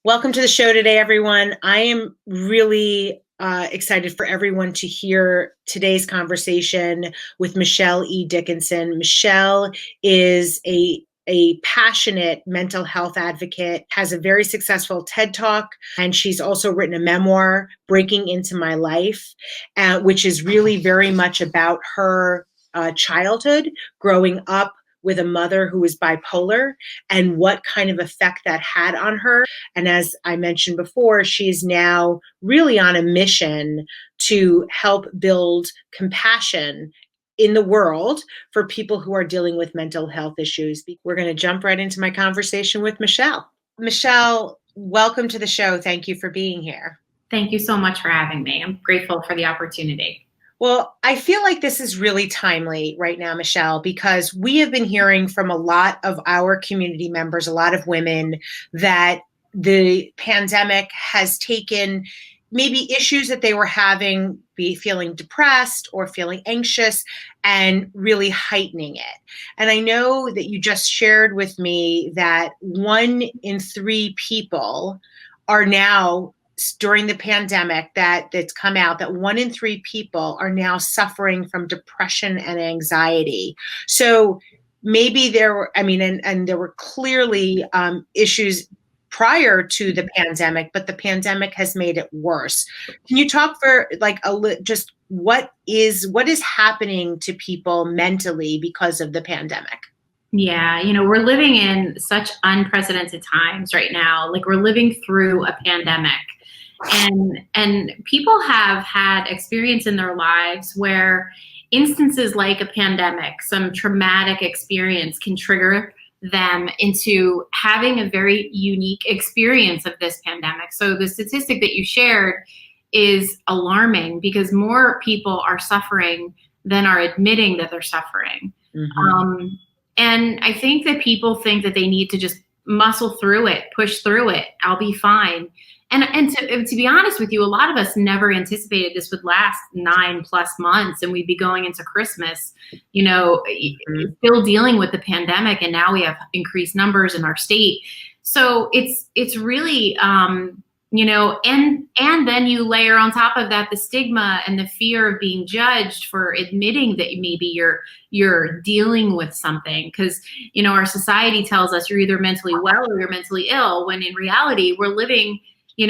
Welcome to the show today, everyone. I am really excited for everyone to hear today's conversation with Michelle E. Dickinson. Michelle is a passionate mental health advocate, has a very successful TED Talk, and she's also written a memoir, Breaking Into My Life, which is really very much about her childhood, growing up with a mother who was bipolar and what kind of effect that had on her. And as I mentioned before, she's now really on a mission to help build compassion in the world for people who are dealing with mental health issues. We're going to jump right into my conversation with Michelle. Michelle, welcome to the show. Thank you for being here. Thank you so much for having me. I'm grateful for the opportunity. Well, I feel like this is really timely right now, Michelle, because we have been hearing from a lot of our community members, a lot of women, that the pandemic has taken maybe issues that they were having, be feeling depressed or feeling anxious, and really heightening it. And I know that you just shared with me that 1 in 3 people are now, during the pandemic, that's come out, that 1 in 3 people are now suffering from depression and anxiety. So maybe there were, and there were clearly issues prior to the pandemic, but the pandemic has made it worse. Can you talk for just what is happening to people mentally because of the pandemic? Yeah, we're living in such unprecedented times right now. Like, we're living through a pandemic. And people have had experience in their lives where instances like a pandemic, some traumatic experience, can trigger them into having a very unique experience of this pandemic. So the statistic that you shared is alarming because more people are suffering than are admitting that they're suffering. Mm-hmm. And I think that people think that they need to just muscle through it, push through it. I'll be fine. And to be honest with you, a lot of us never anticipated this would last 9+ months and we'd be going into Christmas, still dealing with the pandemic. And now we have increased numbers in our state. So it's really, and then you layer on top of that the stigma and the fear of being judged for admitting that maybe you're dealing with something. Because, our society tells us you're either mentally well or you're mentally ill, when in reality we're living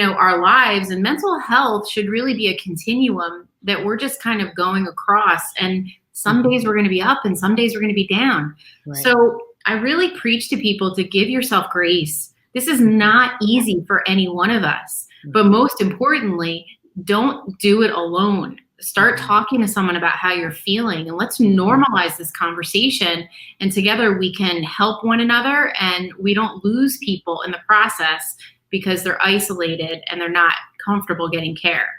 our lives, and mental health should really be a continuum that we're just kind of going across. And some days we're going to be up and some days we're going to be down. Right. So I really preach to people to give yourself grace. This is not easy for any one of us, but most importantly, don't do it alone. Start talking to someone about how you're feeling, and let's normalize this conversation. And together we can help one another, and we don't lose people in the process because they're isolated and they're not comfortable getting care.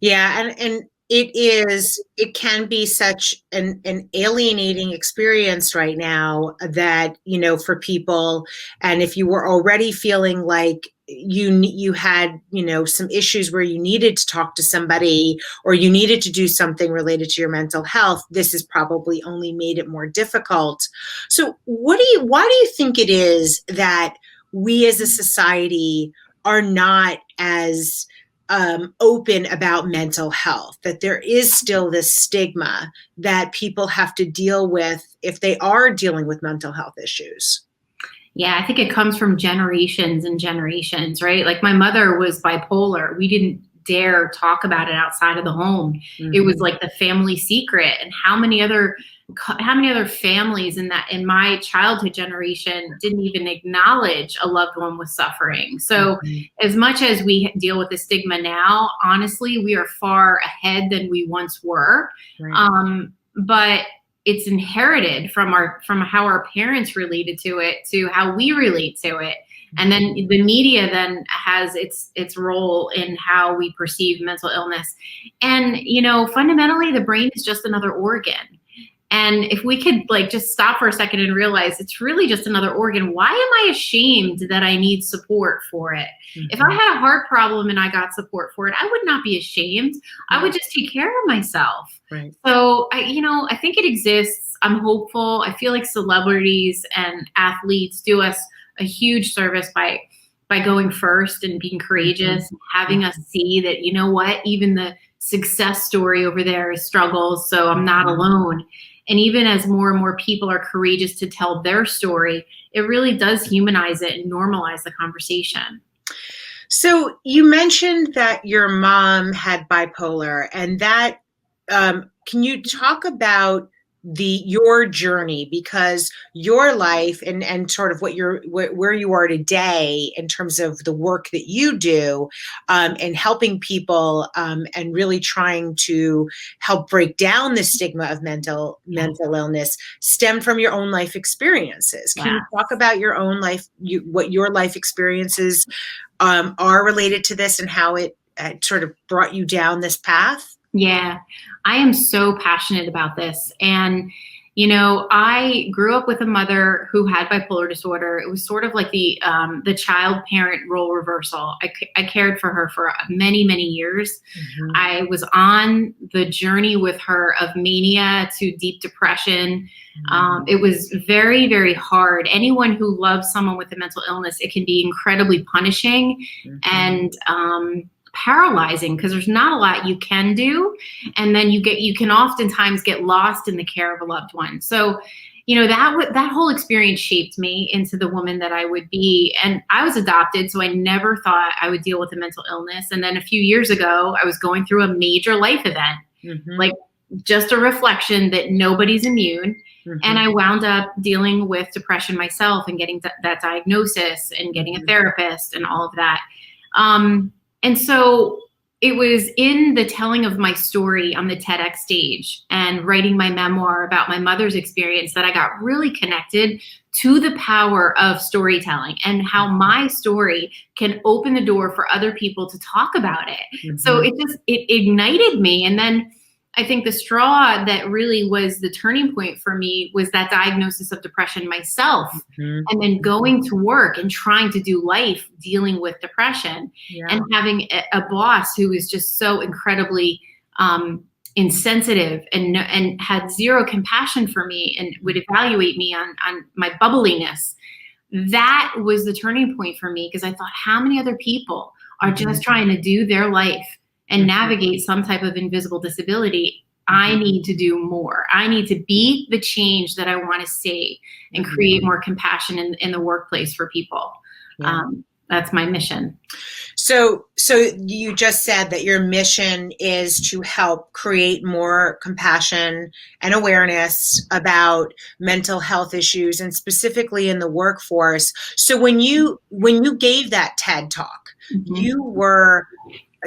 Yeah, and it can be such an alienating experience right now that, for people. And if you were already feeling like you had, some issues where you needed to talk to somebody or you needed to do something related to your mental health, this has probably only made it more difficult. So why do you think it is that we as a society are not as open about mental health, that there is still this stigma that people have to deal with if they are dealing with mental health issues? Yeah, I think it comes from generations and generations, right? Like, my mother was bipolar. We didn't dare talk about it outside of the home. Mm-hmm. It was like the family secret. And how many other families in my childhood generation didn't even acknowledge a loved one was suffering? So as much as we deal with the stigma now, honestly, we are far ahead than we once were. Right. But it's inherited from how our parents related to it to how we relate to it. And then the media then has its role in how we perceive mental illness. And, fundamentally, the brain is just another organ. And if we could just stop for a second and realize it's really just another organ, why am I ashamed that I need support for it? Mm-hmm. If I had a heart problem and I got support for it, I would not be ashamed. Right. I would just take care of myself. Right. So I think it exists. I'm hopeful. I feel like celebrities and athletes do us a huge service by by going first and being courageous and having us see that, you know what, even the success story over there is struggles, so I'm not alone. And even as more and more people are courageous to tell their story, it really does humanize it and normalize the conversation. So you mentioned that your mom had bipolar, and that can you talk about your journey, because your life and sort of where you are today in terms of the work that you do, and helping people, and really trying to help break down the stigma of mental illness, stem from your own life experiences. Can you talk about your own life, what your life experiences are related to this, and how it sort of brought you down this path? Yeah, I am so passionate about this. And, you know, I grew up with a mother who had bipolar disorder. It was sort of like the child-parent role reversal. I cared for her for many, many years. Mm-hmm. I was on the journey with her of mania to deep depression. Mm-hmm. It was very, very hard. Anyone who loves someone with a mental illness, it can be incredibly punishing. Mm-hmm. And paralyzing, because there's not a lot you can do, and then you can oftentimes get lost in the care of a loved one. So, you know, that whole experience shaped me into the woman that I would be. And I was adopted, so I never thought I would deal with a mental illness. And then a few years ago, I was going through a major life event, mm-hmm. like just a reflection that nobody's immune. Mm-hmm. And I wound up dealing with depression myself and getting that diagnosis and getting a therapist and all of that. And so it was in the telling of my story on the TEDx stage and writing my memoir about my mother's experience that I got really connected to the power of storytelling and how my story can open the door for other people to talk about it. Mm-hmm. So it ignited me. And then I think the straw that really was the turning point for me was that diagnosis of depression myself, mm-hmm. and then going to work and trying to do life dealing with depression, and having a boss who was just so incredibly insensitive and had zero compassion for me and would evaluate me on my bubbliness. That was the turning point for me, because I thought, how many other people are mm-hmm. just trying to do their life and navigate some type of invisible disability? I need to do more. I need to be the change that I want to see and create more compassion in the workplace for people. Yeah. That's my mission. So you just said that your mission is to help create more compassion and awareness about mental health issues, and specifically in the workforce. So when you gave that TED talk, mm-hmm. you were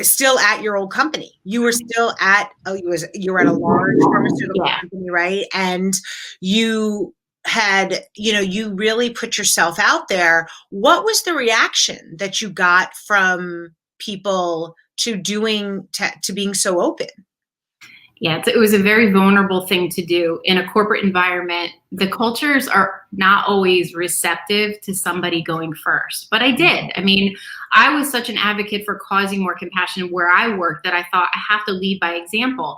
still at your old company. You were still at you were at a large pharmaceutical company, right? And you had, you really put yourself out there. What was the reaction that you got from people to being so open? Yeah, it was a very vulnerable thing to do in a corporate environment. The cultures are not always receptive to somebody going first, but I did. I mean, I was such an advocate for causing more compassion where I worked that I thought I have to lead by example.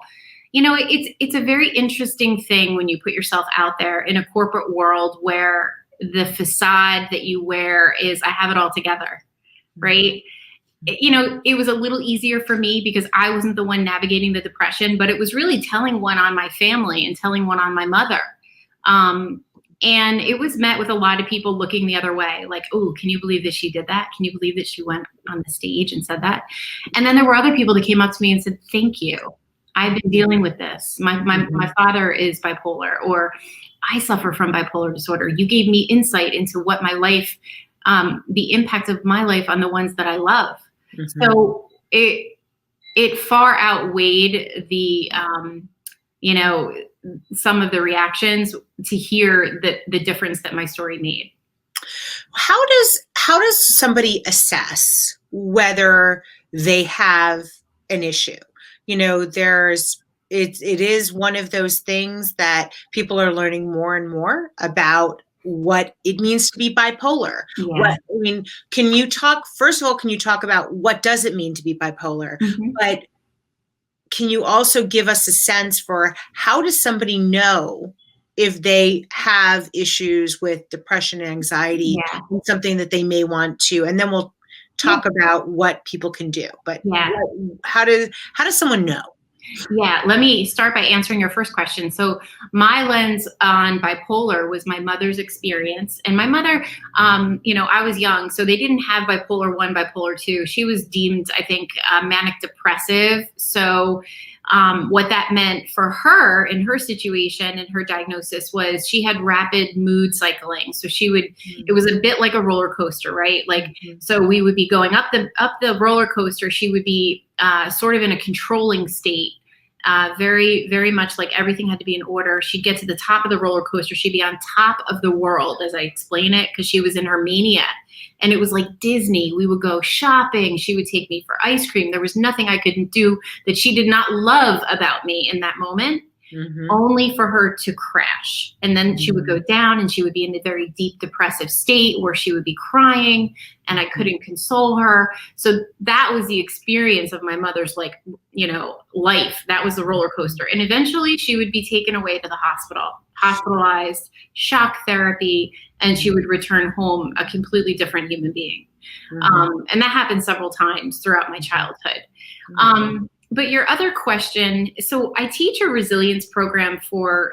You know, it's a very interesting thing when you put yourself out there in a corporate world where the facade that you wear is, I have it all together, right? You know, it was a little easier for me because I wasn't the one navigating the depression, but it was really telling one on my family and telling one on my mother. And it was met with a lot of people looking the other way, like, oh, can you believe that she did that? Can you believe that she went on the stage and said that? And then there were other people that came up to me and said, thank you. I've been dealing with this. My father is bipolar, or I suffer from bipolar disorder. You gave me insight into what my life, the impact of my life on the ones that I love. Mm-hmm. So it far outweighed the, some of the reactions to hear the difference that my story made. How does somebody assess whether they have an issue? You know, it is one of those things that people are learning more and more about what it means to be bipolar. Yeah. Can you talk about what does it mean to be bipolar? Mm-hmm. But can you also give us a sense for how does somebody know if they have issues with depression and anxiety, Yeah. and something that they may want to, and then we'll talk about what people can do. But Yeah. how does someone know? Yeah, let me start by answering your first question. So my lens on bipolar was my mother's experience. And my mother, I was young, so they didn't have bipolar 1, bipolar 2. She was deemed, I think, manic depressive. So what that meant for her in her situation and her diagnosis was she had rapid mood cycling. So it was a bit like a roller coaster, right? Like, so we would be going up the roller coaster. She would be sort of in a controlling state. Very, very much like everything had to be in order. She'd get to the top of the roller coaster. She'd be on top of the world, as I explain it, because she was in her mania. And it was like Disney. We would go shopping. She would take me for ice cream. There was nothing I couldn't do that she did not love about me in that moment. Only for her to crash. And then she would go down and she would be in a very deep depressive state where she would be crying and I couldn't console her. So that was the experience of my mother's life. That was the roller coaster. And eventually she would be taken away to the hospital, hospitalized, shock therapy, and she would return home a completely different human being. And that happened several times throughout my childhood. But your other question, so I teach a resilience program for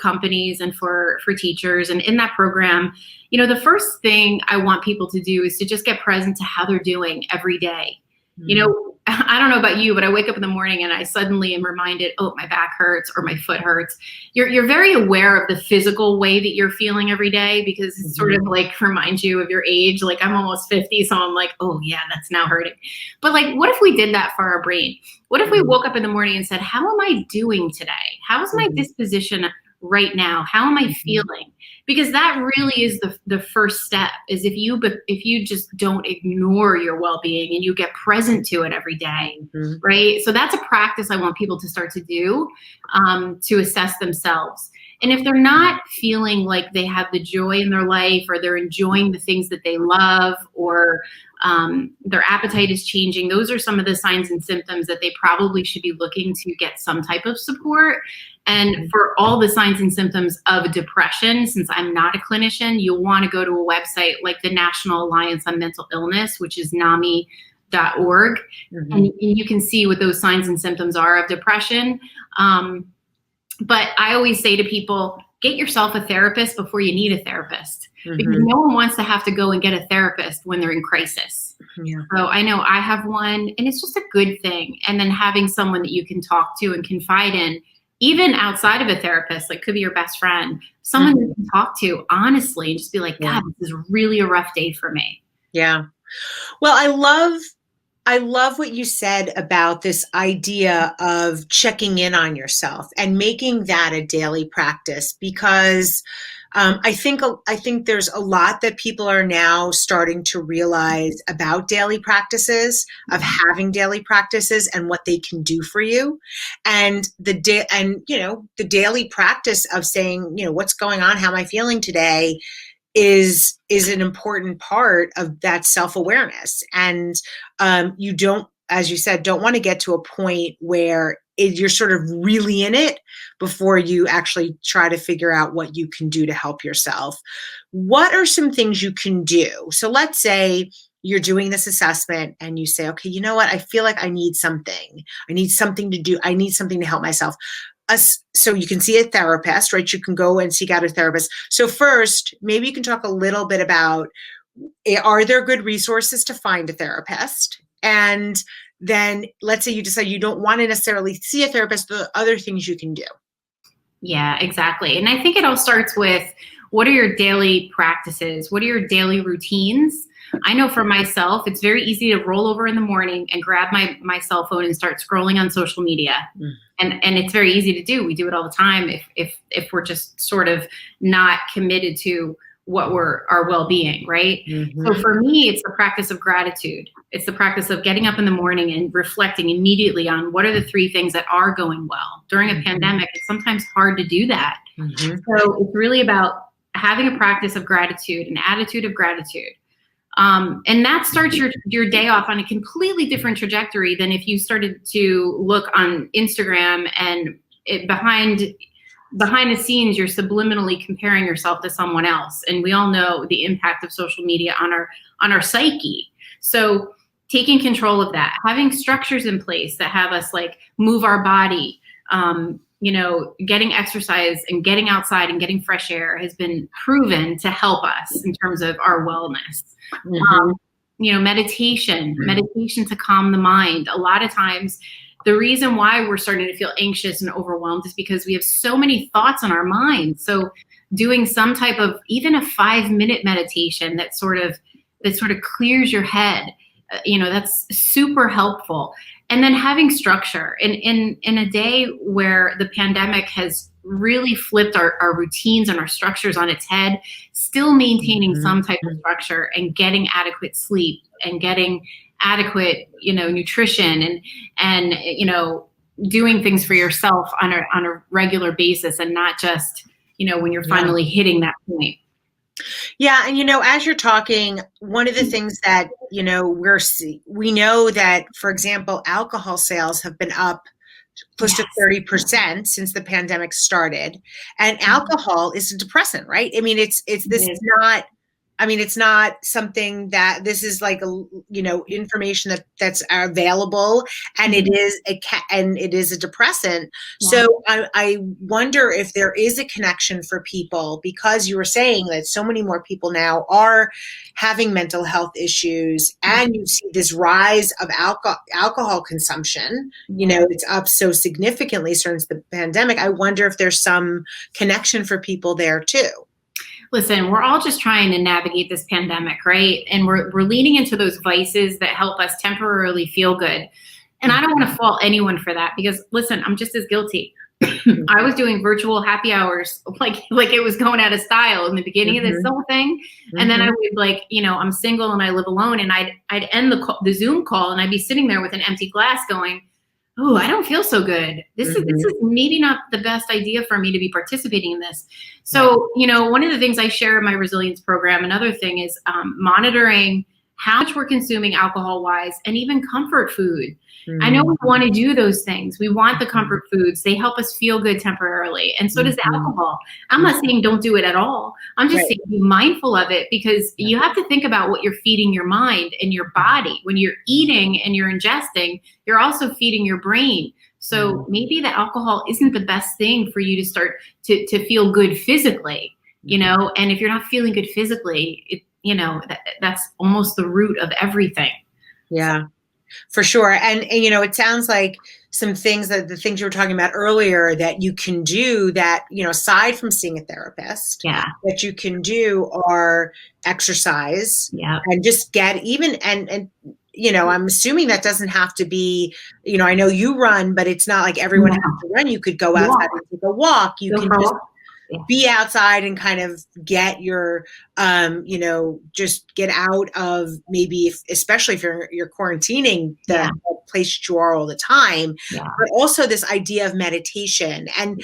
companies and for teachers. And in that program, the first thing I want people to do is to just get present to how they're doing every day. I don't know about you, but I wake up in the morning and I suddenly am reminded, oh, my back hurts or my foot hurts. You're very aware of the physical way that you're feeling every day because it sort of like reminds you of your age. Like I'm almost 50, so I'm like, oh yeah, that's now hurting. But like, what if we did that for our brain? What if we woke up in the morning and said, how am I doing today? How is my disposition right now? How am I feeling? Because that really is the first step is if you just don't ignore your well-being and you get present to it every day, right? So that's a practice I want people to start to do to assess themselves. And if they're not feeling like they have the joy in their life or they're enjoying the things that they love or their appetite is changing, those are some of the signs and symptoms that they probably should be looking to get some type of support. And for all the signs and symptoms of depression, since I'm not a clinician, you'll want to go to a website like the National Alliance on Mental Illness, which is NAMI.org. And you can see what those signs and symptoms are of depression. But I always say to people, get yourself a therapist before you need a therapist, because no one wants to have to go and get a therapist when they're in crisis. So I know I have one and it's just a good thing. And then having someone that you can talk to and confide in, even outside of a therapist, like could be your best friend, someone you can talk to honestly and just be like, God, this is really a rough day for me. Yeah. Well, I love what you said about this idea of checking in on yourself and making that a daily practice, because I think there's a lot that people are now starting to realize about daily practices, of having daily practices and what they can do for you. And the daily practice of saying, what's going on? How am I feeling today? Is an important part of that self-awareness. And you don't, as you said, don't want to get to a point where you're sort of really in it before you actually try to figure out what you can do to help yourself. What are some things you can do? So let's say you're doing this assessment and you say, okay, you know what? I feel like I need something. I need something to do. I need something to help myself. So you can see a therapist, right? You can go and seek out a therapist. So first, maybe you can talk a little bit about, are there good resources to find a therapist? And then let's say you decide you don't want to necessarily see a therapist, the other things you can do. Yeah, exactly. And I think it all starts with, what are your daily practices? What are your daily routines? I know for myself, it's very easy to roll over in the morning and grab my cell phone and start scrolling on social media. And it's very easy to do. We do it all the time if we're just sort of not committed to what our well-being, right? So for me, it's the practice of gratitude. It's the practice of getting up in the morning and reflecting immediately on what are the 3 things that are going well. During a pandemic, it's sometimes hard to do that. So it's really about having a practice of gratitude, an attitude of gratitude. And that starts your day off on a completely different trajectory than if you started to look on Instagram and behind behind the scenes, you're subliminally comparing yourself to someone else. And we all know the impact of social media on our psyche. So taking control of that, having structures in place that have us like move our body, getting exercise and getting outside and getting fresh air has been proven to help us in terms of our wellness. Meditation to calm the mind. A lot of times, the reason why we're starting to feel anxious and overwhelmed is because we have so many thoughts on our mind. So doing some type of, even a 5-minute meditation that sort of clears your head, that's super helpful. And then having structure in a day where the pandemic has really flipped our routines and our structures on its head, still maintaining some type of structure and getting adequate sleep and getting adequate, nutrition and doing things for yourself on a regular basis, and not just, when you're finally hitting that point. Yeah. And, as you're talking, one of the things that, we know that, for example, alcohol sales have been up close to 30% since the pandemic started. And alcohol is a depressant, right? I mean, it's not something that this is like, information that's available, and it is a depressant. Yeah. So I wonder if there is a connection for people, because you were saying that so many more people now are having mental health issues, and you see this rise of alcohol consumption. It's up so significantly since the pandemic. I wonder if there's some connection for people there too. Listen, we're all just trying to navigate this pandemic, right? And we're leaning into those vices that help us temporarily feel good. And I don't want to fault anyone for that, because listen, I'm just as guilty. I was doing virtual happy hours like it was going out of style in the beginning of this whole thing. And then I would I'm single and I live alone, and I'd end the Zoom call and I'd be sitting there with an empty glass going, oh, I don't feel so good. This is maybe not the best idea for me to be participating in this. So, one of the things I share in my resilience program, another thing is monitoring how much we're consuming alcohol-wise, and even comfort food. I know we want to do those things. We want the comfort foods. They help us feel good temporarily. And so does the alcohol. I'm not saying don't do it at all. I'm just saying be mindful of it, because you have to think about what you're feeding your mind and your body. When you're eating and you're ingesting, you're also feeding your brain. So maybe the alcohol isn't the best thing for you to start to feel good physically, and if you're not feeling good physically, that's almost the root of everything. Yeah. For sure. And it sounds like some things the things you were talking about earlier that you can do that, aside from seeing a therapist, that you can do are exercise and just get even, and I'm assuming that doesn't have to be, I know you run, but it's not like everyone has to run. You could go outside and take a walk. You can just be outside and kind of get your, just get out of, maybe especially if you're quarantining the place you are all the time, but also this idea of meditation. And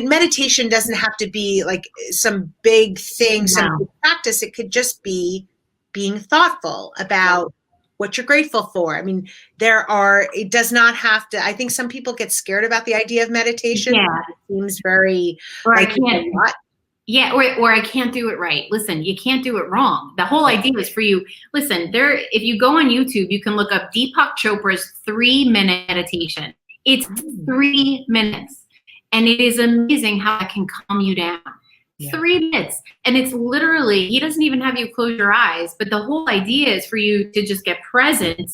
meditation doesn't have to be like some big thing, some big practice. It could just be being thoughtful about what you're grateful for. I mean, it does not have to, I think some people get scared about the idea of meditation. Yeah. It seems very, or I can't do it right. Listen, you can't do it wrong. The whole idea is for you. Listen, if you go on YouTube, you can look up Deepak Chopra's 3-minute meditation. It's 3 minutes. And it is amazing how it can calm you down. 3 minutes. And it's literally, he doesn't even have you close your eyes, but the whole idea is for you to just get present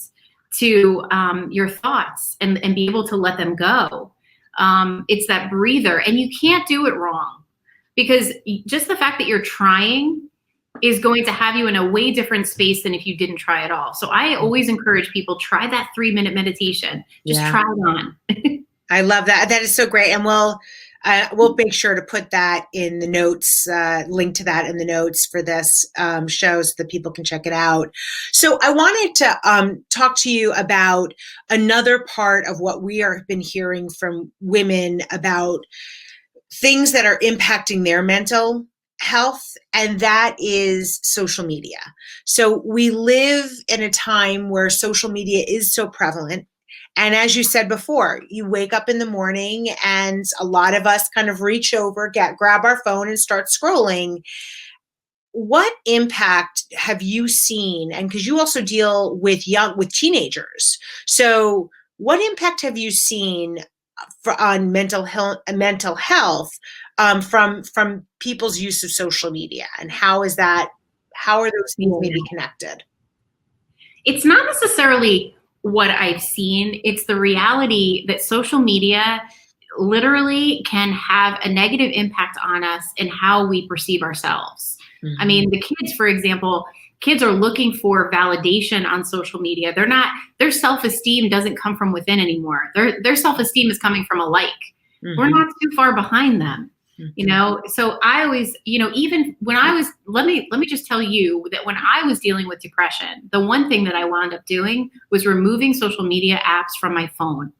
to your thoughts and be able to let them go. It's that breather, and you can't do it wrong, because just the fact that you're trying is going to have you in a way different space than if you didn't try at all. So I always encourage people, try that 3-minute meditation. Just try it on. I love that. That is so great. And we'll make sure to put that in the notes, link to that in the notes for this show so that people can check it out. So I wanted to talk to you about another part of what we have been hearing from women about things that are impacting their mental health, and that is social media. So we live in a time where social media is so prevalent, And as you said before, you wake up in the morning and a lot of us kind of reach over, grab our phone and start scrolling. What impact have you seen? And because you also deal with teenagers, so what impact have you seen on mental health from people's use of social media, and how is that? How are those things maybe connected? It's not necessarily what I've seen. It's the reality that social media literally can have a negative impact on us and how we perceive ourselves. I mean, the kids, for example, kids are looking for validation on social media. Their self-esteem doesn't come from within anymore. Their self-esteem is coming from a like. We're not too far behind them, you know? So I always, you know, even when I was, let me just tell you that when I was dealing with depression, the one thing that I wound up doing was removing social media apps from my phone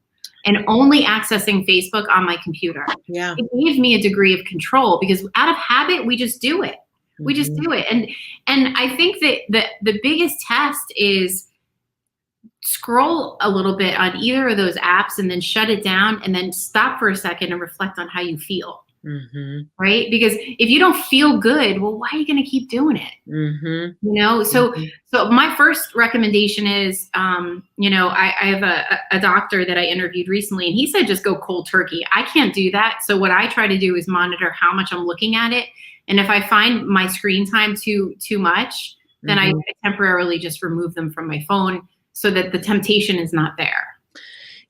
and only accessing Facebook on my computer. Yeah. It gave me a degree of control because out of habit, we just do it. We just do it. And I think that the biggest test is scroll a little bit on either of those apps and then shut it down and then stop for a second and reflect on how you feel. Right? Because if you don't feel good, well, why are you going to keep doing it? You know? So my first recommendation is, you know, I have a doctor that I interviewed recently and he said, just go cold turkey. I can't do that. So what I try to do is monitor how much I'm looking at it. And if I find my screen time too much, then I temporarily just remove them from my phone so that the temptation is not there.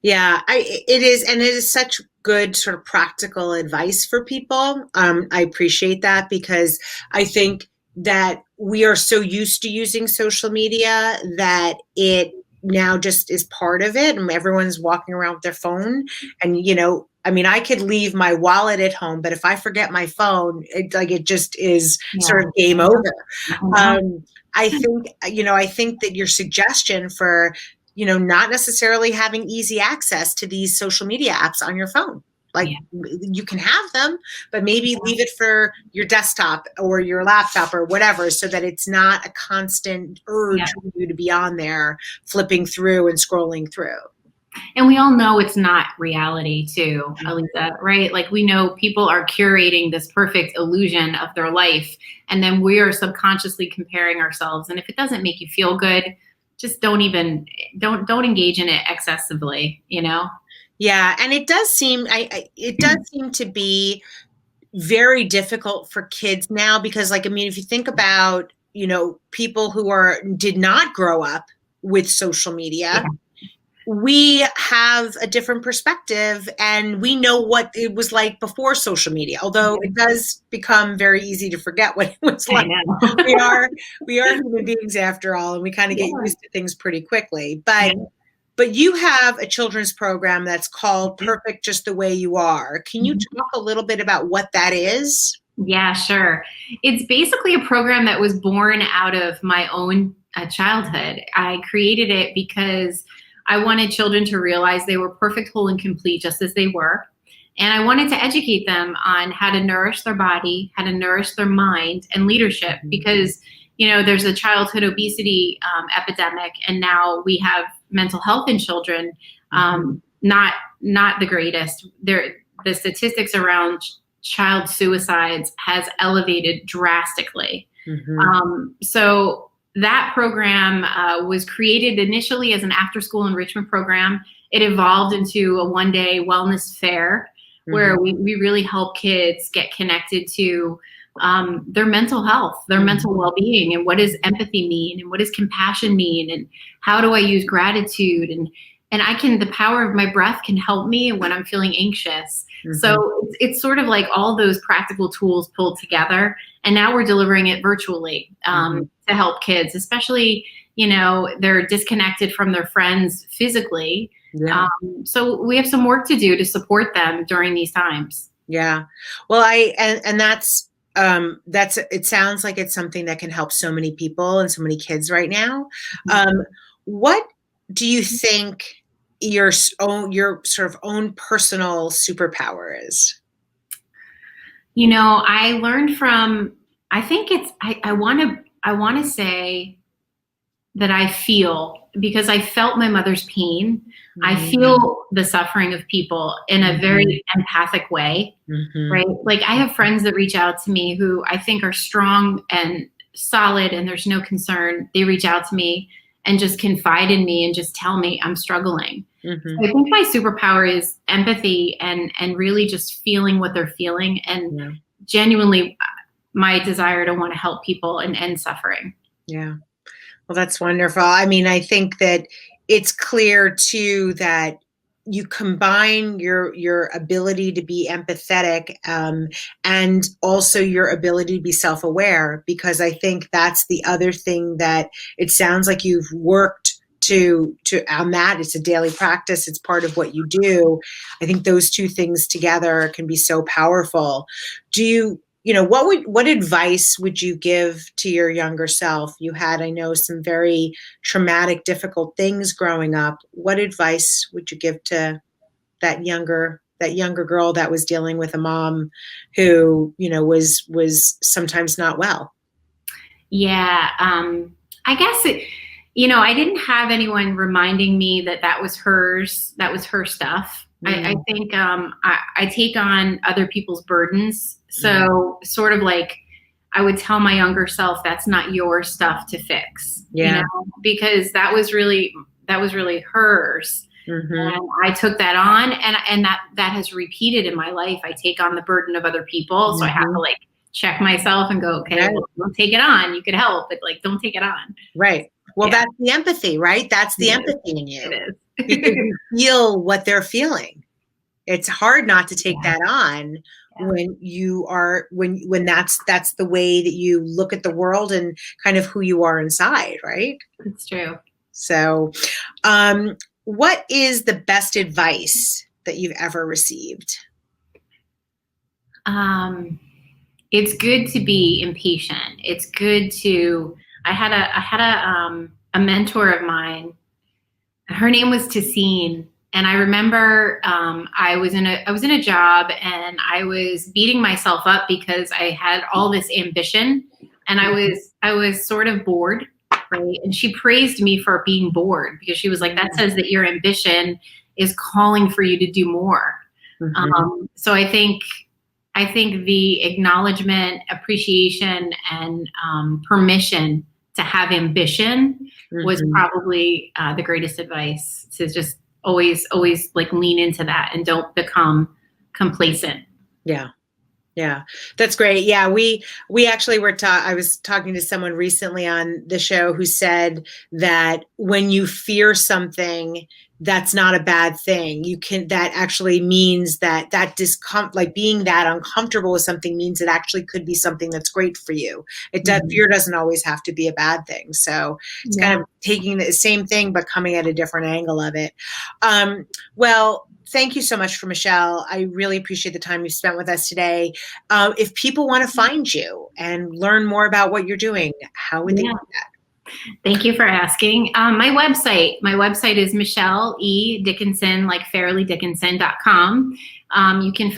Yeah, it is. And it is such good sort of practical advice for people. I appreciate that because I think that we are so used to using social media that it now just is part of it, and everyone's walking around with their phone. And, you know, I mean, I could leave my wallet at home, but if I forget my phone, it just is sort of game over. I think that your suggestion for, you know, not necessarily having easy access to these social media apps on your phone. Like you can have them, but maybe leave it for your desktop or your laptop or whatever, so that it's not a constant urge for you to be on there flipping through and scrolling through. And we all know it's not reality too, Alisa, right? Like we know people are curating this perfect illusion of their life, and then we are subconsciously comparing ourselves. And if it doesn't make you feel good, just don't engage in it excessively, you know? Yeah, and it does seem to be very difficult for kids now because, like, I mean, if you think about, you know, people who did not grow up with social media, we have a different perspective and we know what it was like before social media, although it does become very easy to forget what it was like. we are human beings after all, and we kind of get used to things pretty quickly. But you have a children's program that's called Perfect Just the Way You Are. Can you talk a little bit about what that is? Yeah, sure. It's basically a program that was born out of my own childhood. I created it because I wanted children to realize they were perfect, whole, and complete just as they were. And I wanted to educate them on how to nourish their body, how to nourish their mind, and leadership. Because, you know, there's a childhood obesity epidemic, and now we have mental health in children, not the greatest. The statistics around child suicides has elevated drastically. So that program was created initially as an after-school enrichment program. It evolved into a one-day wellness fair where we really help kids get connected to their mental health, their mental well-being, and what does empathy mean, and what does compassion mean, and how do I use gratitude, and the power of my breath can help me when I'm feeling anxious. So it's sort of like all those practical tools pulled together, and now we're delivering it virtually to help kids, especially, you know, they're disconnected from their friends physically. So we have some work to do to support them during these times. Yeah. Well, that's it sounds like it's something that can help so many people and so many kids right now. What do you think your sort of own personal superpower is? You know, I learned from, I think it's, I want to say that I feel, because I felt my mother's pain. I Mhm. feel the suffering of people in a very empathic way, Mhm. right? Like I have friends that reach out to me who I think are strong and solid and there's no concern. They reach out to me and just confide in me and just tell me I'm struggling. Mhm. So I think my superpower is empathy and really just feeling what they're feeling and Yeah. genuinely my desire to want to help people and end suffering. Yeah. Well, that's wonderful. I mean, I think that it's clear too that you combine your ability to be empathetic, and also your ability to be self-aware, because I think that's the other thing that it sounds like you've worked to on that. It's a daily practice. It's part of what you do. I think those two things together can be so powerful. Do you, what advice would you give to your younger self? You had, I know, some very traumatic, difficult things growing up. What advice would you give to that younger girl that was dealing with a mom who, was sometimes not well? Yeah, I guess I didn't have anyone reminding me that that was hers, that was her stuff. I Mm, think I take on other people's burdens. mm, So, sort of like, I would tell my younger self, that's not your stuff to fix, yeah. because that was really hers. Hmm. And I took that on, and that has repeated in my life. I take on the burden of other people, so I have to Hmm. like check myself and go, okay, Right. well, don't take it on. You could help, but like, don't take it on. Right. Well, Yeah, that's the empathy, right? That's the it is. empathy in It you, because is. you feel what they're feeling. It's hard not to take Yeah, that on yeah, when you are when that's the way that you look at the world and kind of who you are inside, right? it's true. So, um, what is the best advice that you've ever received? Um, it's good to be impatient. It's good to. I had a mentor of mine. Her name was Tassine, and I remember I was in a job and I was beating myself up because I had all this ambition and I was sort of bored, right? And she praised me for being bored because she was like, that says that your ambition is calling for you to do more. Mm-hmm. So I think the acknowledgement, appreciation, and permission to have ambition was Hmm. probably the greatest advice, to just always like lean into that and don't become complacent. Yeah. Yeah, that's great. Yeah, we actually I was talking to someone recently on the show who said that when you fear something, that's not a bad thing. That actually means that discomfort, like being that uncomfortable with something, means it actually could be something that's great for you. Mhm. Fear doesn't always have to be a bad thing. So it's kind Yeah. of taking the same thing but coming at a different angle of it. Well, thank you so much for Michelle. I really appreciate the time you spent with us today. If people want to find you and learn more about what you're doing, how would they do Yeah. that? Thank you for asking. My website is Michelle E. Dickinson, like fairleydickinson.com. You can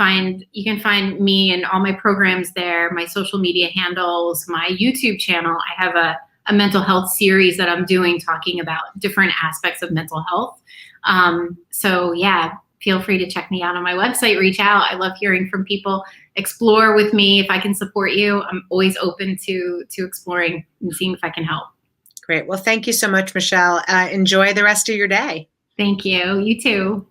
find me and all my programs there, my social media handles, my YouTube channel. I have a mental health series that I'm doing talking about different aspects of mental health. So yeah, feel free to check me out on my website, reach out. I love hearing from people. Explore with me if I can support you. I'm always open to exploring and seeing if I can help. Great. Well, thank you so much, Michelle. Enjoy the rest of your day. Thank you. You too.